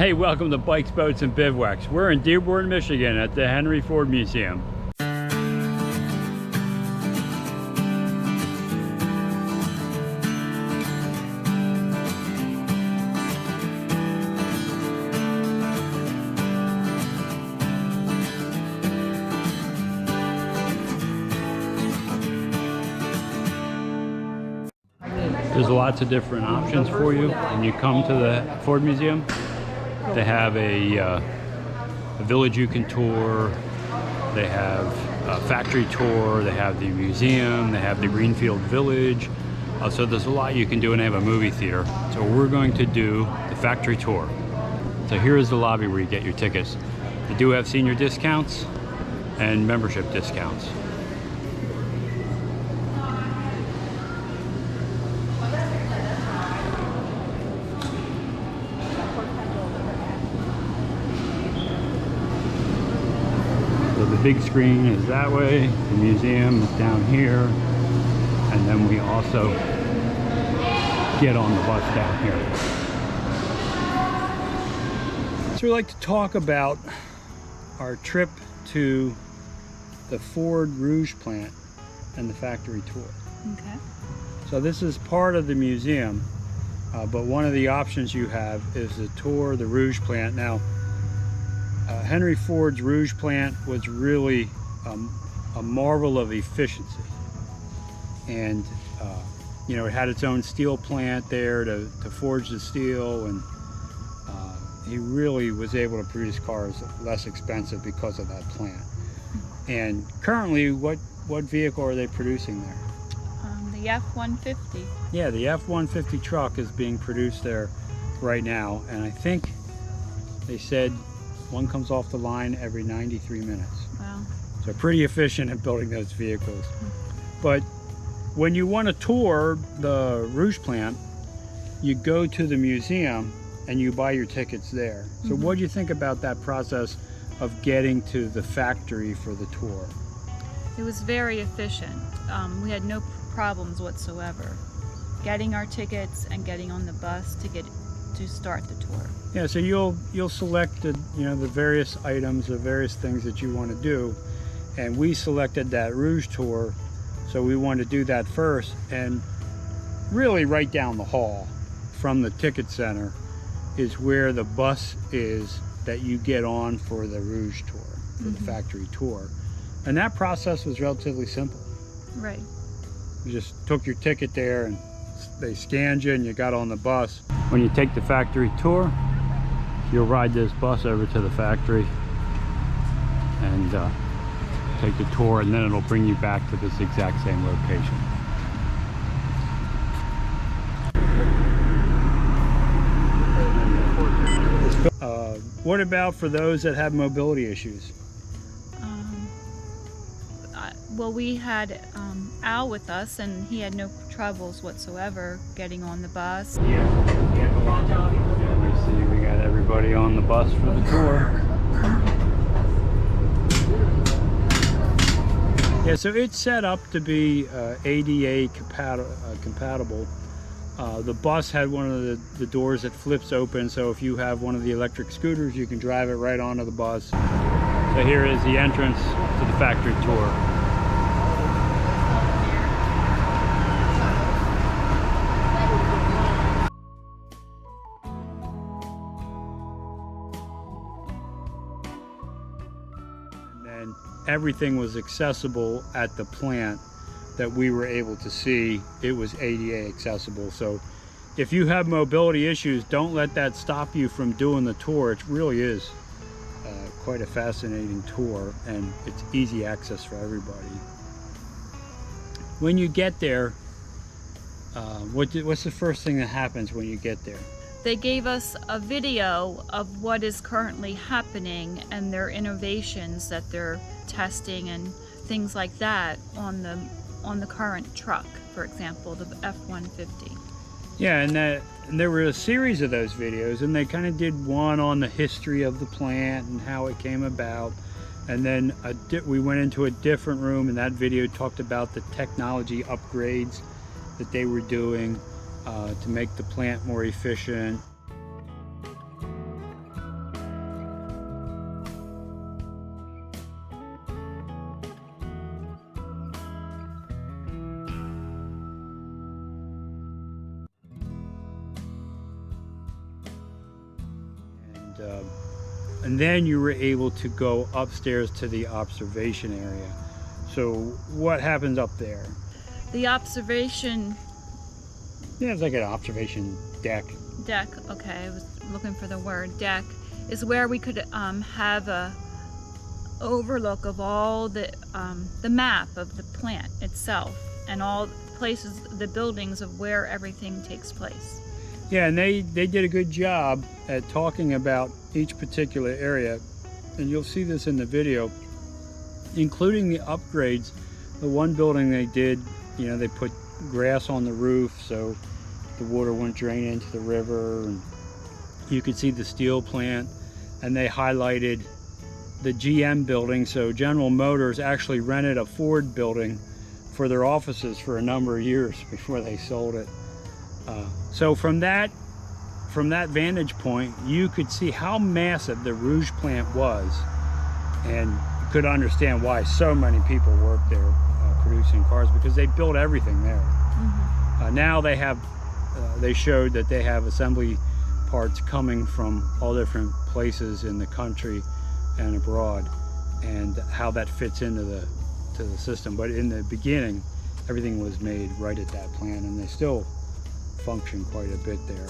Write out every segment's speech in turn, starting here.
Hey, welcome to Bikes, Boats, and Bivouacs. We're in Dearborn, Michigan at the Henry Ford Museum. There's lots of different options for you when you come to the Ford Museum. They have a village you can tour, they have a factory tour, they have the museum, they have the Greenfield Village. So there's a lot you can do, and they have a movie theater. So we're going to do the factory tour. So here is the lobby where you get your tickets. They do have senior discounts and membership discounts. So the big screen is that way, the museum is down here, and then we also get on the bus down here. So we'd like to talk about our trip to the Ford Rouge Plant and the factory tour. Okay. So this is part of the museum, but one of the options you have is to tour the Rouge Plant. Now, Henry Ford's Rouge Plant was really a marvel of efficiency, and you know, it had its own steel plant there to forge the steel, and he really was able to produce cars less expensive because of that plant. And currently, what vehicle are they producing there? The F-150. Yeah, the F-150 truck is being produced there right now, and I think they said one comes off the line every 93 minutes. Wow. So pretty efficient at building those vehicles. But when you want to tour the Rouge Plant, you go to the museum and you buy your tickets there. So what do you think about that process of getting to the factory for the tour? It was very efficient. We had no problems whatsoever getting our tickets and getting on the bus to start the tour. Yeah, so you'll select the various items, the various things that you want to do, and we selected that Rouge tour, so we wanted to do that first. And really, right down the hall from the ticket center is where the bus is that you get on for the Rouge tour, for the factory tour, and that process was relatively simple. Right. You just took your ticket there, and they scanned you, and you got on the bus. When you take the factory tour, you'll ride this bus over to the factory and take the tour, and then it'll bring you back to this exact same location. What about for those that have mobility issues? Well, we had Al with us, and he had no troubles whatsoever getting on the bus. Yeah, we see we got everybody on the bus for the tour. Yeah, so it's set up to be ADA compatible. The bus had one of the doors that flips open, so if you have one of the electric scooters, you can drive it right onto the bus. So here is the entrance to the factory tour. And everything was accessible at the plant that we were able to see. It was ADA accessible. So if you have mobility issues, don't let that stop you from doing the tour. It really is quite a fascinating tour, and it's easy access for everybody. When you get there, what's the first thing that happens when you get there? They gave us a video of what is currently happening and their innovations that they're testing and things like that on the current truck, for example, the F-150. Yeah, and there were a series of those videos, and they kind of did one on the history of the plant and how it came about, and then we went into a different room, and that video talked about the technology upgrades that they were doing to make the plant more efficient. and then you were able to go upstairs to the observation area. So what happens up there? The observation Yeah, it's like an observation deck. deck, okay, I was looking for the word deck, is where we could have a overlook of all the map of the plant itself and all places, the buildings of where everything takes place. Yeah, and they did a good job at talking about each particular area, and you'll see this in the video, including the upgrades. The one building they did, you know, they put grass on the roof so the water wouldn't drain into the river, and you could see the steel plant, and they highlighted the GM building. So General Motors actually rented a Ford building for their offices for a number of years before they sold it. So from that vantage point, you could see how massive the Rouge plant was, and you could understand why so many people work there producing cars, because they built everything there. Mm-hmm. Now they have, they showed that they have assembly parts coming from all different places in the country and abroad, and how that fits into the system. But in the beginning, everything was made right at that plant, and they still function quite a bit there.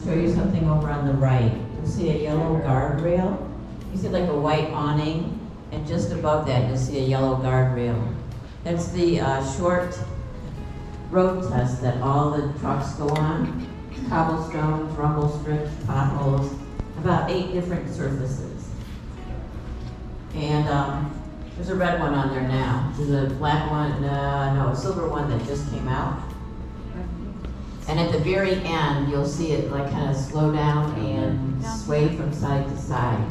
Show you something over on the right. You'll see a yellow guardrail. You see like a white awning, and just above that you'll see a yellow guardrail. That's the short road test that all the trucks go on. Cobblestones, rumble strips, potholes, about 8 different surfaces. And there's a red one on there now. There's a black one, no, a silver one that just came out. And at the very end, you'll see it like kind of slow down and sway from side to side.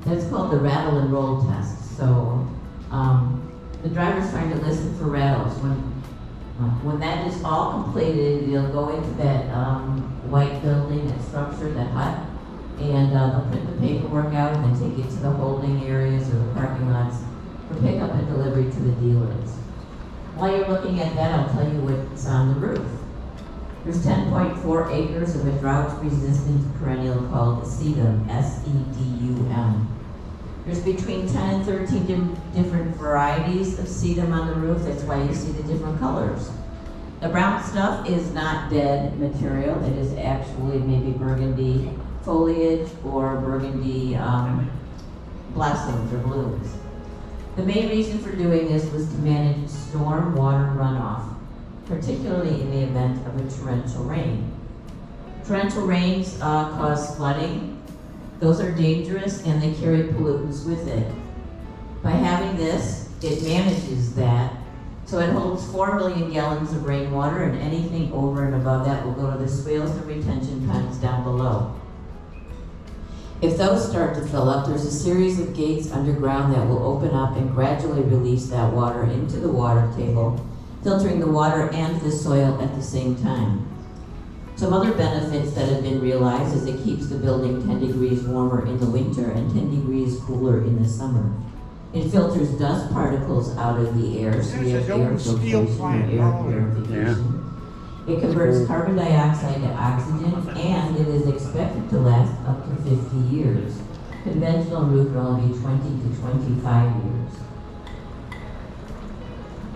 That's called the rattle and roll test. So the driver's trying to listen for rattles. When that is all completed, you'll go into that white building, that structure, that hut, and they'll print the paperwork out and then take it to the holding areas or the parking lots for pickup and delivery to the dealers. While you're looking at that, I'll tell you what's on the roof. There's 10.4 acres of a drought-resistant perennial called sedum, S-E-D-U-M. There's between 10 and 13 different varieties of sedum on the roof. That's why you see the different colors. The brown stuff is not dead material. It is actually maybe burgundy foliage or burgundy blossoms or blooms. The main reason for doing this was to manage storm water runoff, particularly in the event of a torrential rain. Torrential rains cause flooding. Those are dangerous and they carry pollutants with it. By having this, it manages that. So it holds 4 million gallons of rainwater, and anything over and above that will go to the swales and retention ponds down below. If those start to fill up, there's a series of gates underground that will open up and gradually release that water into the water table, filtering the water and the soil at the same time. Some other benefits that have been realized is it keeps the building 10 degrees warmer in the winter and 10 degrees cooler in the summer. It filters dust particles out of the air, so you have air filtration or air purification. It converts carbon dioxide to oxygen, and it is expected to last up to 50 years. Conventional roof will only be 20 to 25 years.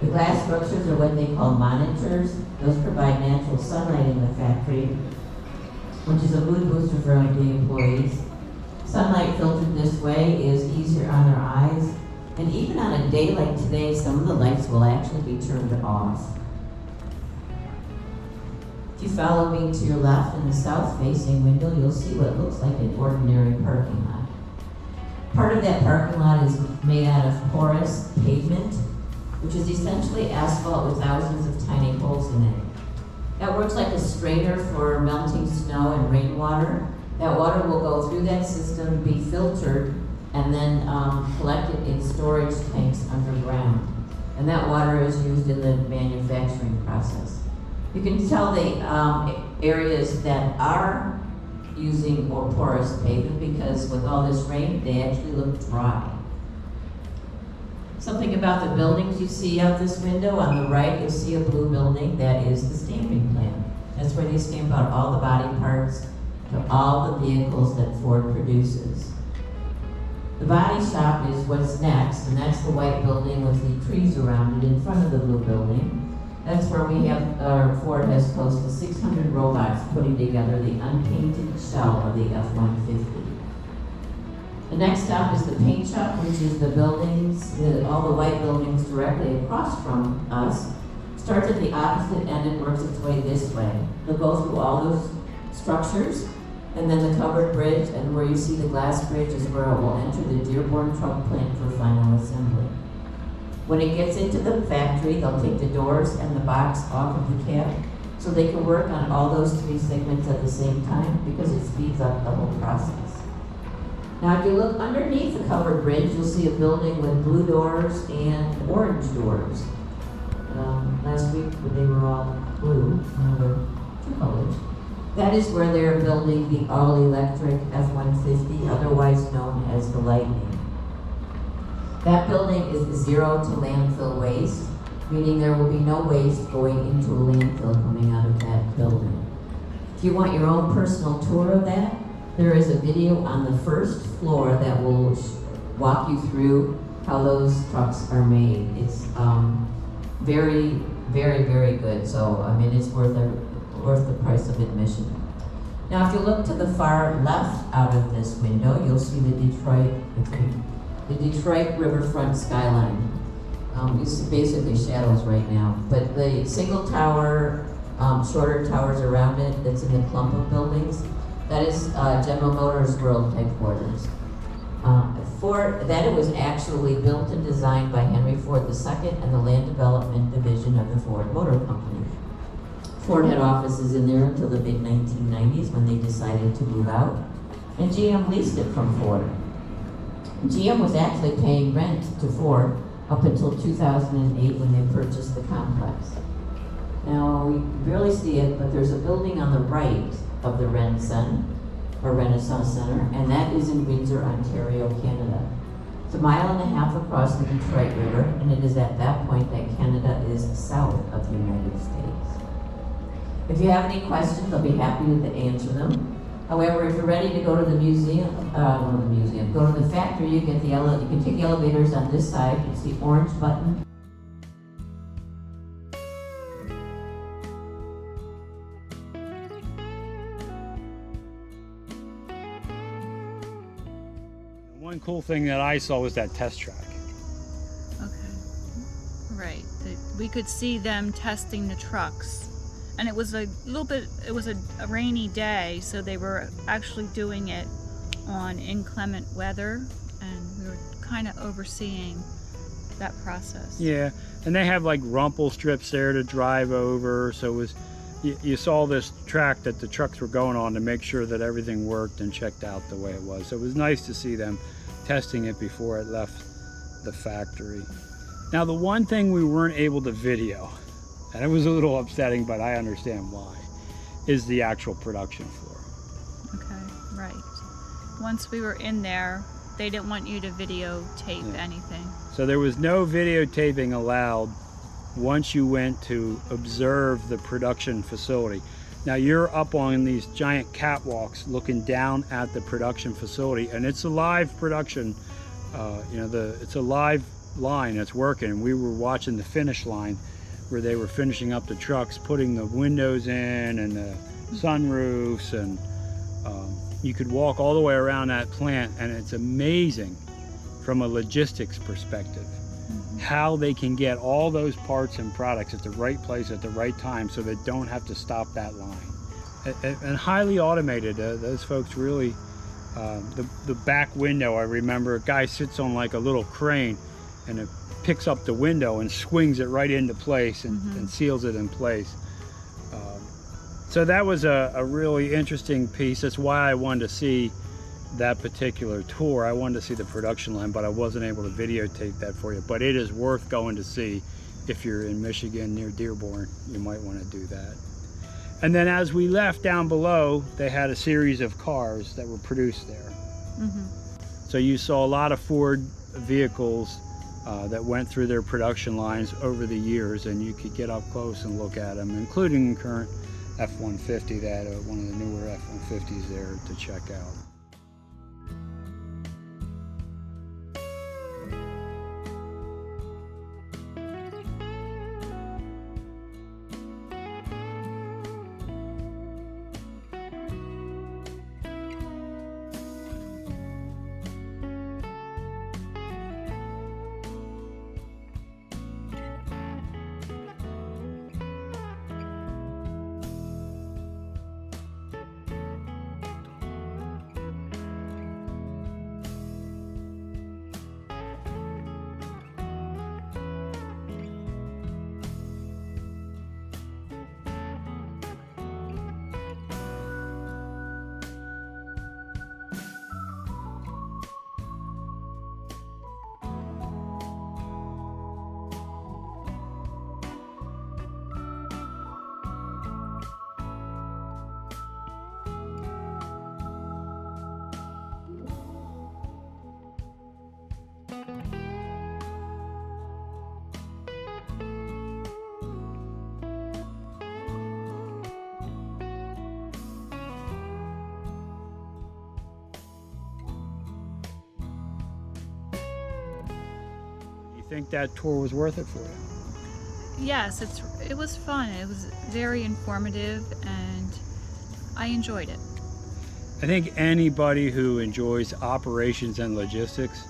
The glass structures are what they call monitors. Those provide natural sunlight in the factory, which is a mood booster for the employees. Sunlight filtered this way is easier on their eyes, and even on a day like today, some of the lights will actually be turned off. If you follow me to your left in the south-facing window, you'll see what looks like an ordinary parking lot. Part of that parking lot is made out of porous pavement, which is essentially asphalt with thousands of tiny holes in it. That works like a strainer for melting snow and rainwater. That water will go through that system, be filtered, and then collected in storage tanks underground. And that water is used in the manufacturing process. You can tell the areas that are using more porous pavement because with all this rain, they actually look dry. Something about the buildings you see out this window. On the right, you'll see a blue building. That is the stamping plant. That's where they stamp out all the body parts to all the vehicles that Ford produces. The body shop is what's next, and that's the white building with the trees around it in front of the blue building. That's where we have, Ford has close to 600 robots putting together the unpainted shell of the F-150. The next stop is the paint shop, which is the buildings, all the white buildings directly across from us. Starts at the opposite end and works its way this way. They'll go through all those structures, and then the covered bridge, and where you see the glass bridge is where it will enter the Dearborn truck plant for final assembly. When it gets into the factory, they'll take the doors and the box off of the cab so they can work on all those 3 segments at the same time because it speeds up the whole process. Now, if you look underneath the covered bridge, you'll see a building with blue doors and orange doors. Last week, they were all blue, now they're 2 colors. That is where they're building the all-electric F-150, otherwise known as the Lightning. That building is zero to landfill waste, meaning there will be no waste going into a landfill coming out of that building. If you want your own personal tour of that, there is a video on the first floor that will walk you through how those trucks are made. It's very, very, very good. So, I mean, it's worth the price of admission. Now, if you look to the far left out of this window, you'll see the Detroit riverfront skyline. It's basically shadows right now, but the single tower, shorter towers around it, that's in the clump of buildings, that is General Motors World headquarters. It was actually built and designed by Henry Ford II and the Land Development Division of the Ford Motor Company. Ford had offices in there until the mid-1990s when they decided to move out, and GM leased it from Ford. GM was actually paying rent to Ford up until 2008 when they purchased the complex. Now, we barely see it, but there's a building on the right of the Renaissance Center, and that is in Windsor, Ontario, Canada. It's 1.5 miles across the Detroit River, and it is at that point that Canada is south of the United States. If you have any questions, I'll be happy to answer them. However, if you're ready to go to the go to the factory, you can take the elevators on this side. It's the orange button. One cool thing that I saw was that test track. Okay. Right. We could see them testing the trucks. And it was a rainy day, so they were actually doing it on inclement weather, and we were kind of overseeing that process. Yeah, and they have like rumple strips there to drive over, so it was, you saw this track that the trucks were going on to make sure that everything worked and checked out the way it was. So it was nice to see them testing it before it left the factory. Now, the one thing we weren't able to video, and it was a little upsetting, but I understand why, is the actual production floor. Okay, right. Once we were in there, they didn't want you to videotape anything. So there was no videotaping allowed once you went to observe the production facility. Now, you're up on these giant catwalks looking down at the production facility, and it's a live production. It's a live line that's working, and we were watching the finish line where they were finishing up the trucks, putting the windows in and the sunroofs, and you could walk all the way around that plant, and it's amazing from a logistics perspective how they can get all those parts and products at the right place at the right time so they don't have to stop that line. And highly automated, those folks really, the back window, I remember a guy sits on like a little crane and it picks up the window and swings it right into place and seals it in place. So that was a really interesting piece. That's why I wanted to see that particular tour. I wanted to see the production line, but I wasn't able to videotape that for you. But it is worth going to see. If you're in Michigan near Dearborn, you might want to do that. And then as we left down below, they had a series of cars that were produced there. So you saw a lot of Ford vehicles that went through their production lines over the years, and you could get up close and look at them, including current F-150, that one of the newer F-150s there to check out. Think that tour was worth it for you? Yes, it was fun. It was very informative, and I enjoyed it. I think anybody who enjoys operations and logistics,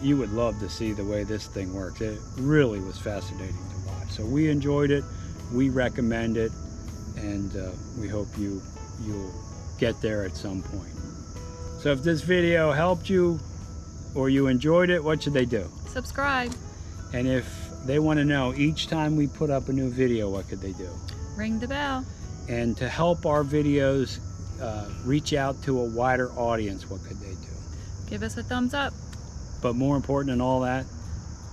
you would love to see the way this thing works. It really was fascinating to watch. So we enjoyed it, we recommend it, and we hope you'll get there at some point. So if this video helped you or you enjoyed it, what should they do? Subscribe. And if they want to know each time we put up a new video, what could they do? Ring the bell. And to help our videos reach out to a wider audience, what could they do? Give us a thumbs up. But more important than all that,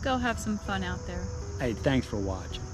Go have some fun out there. hey, thanks for watching.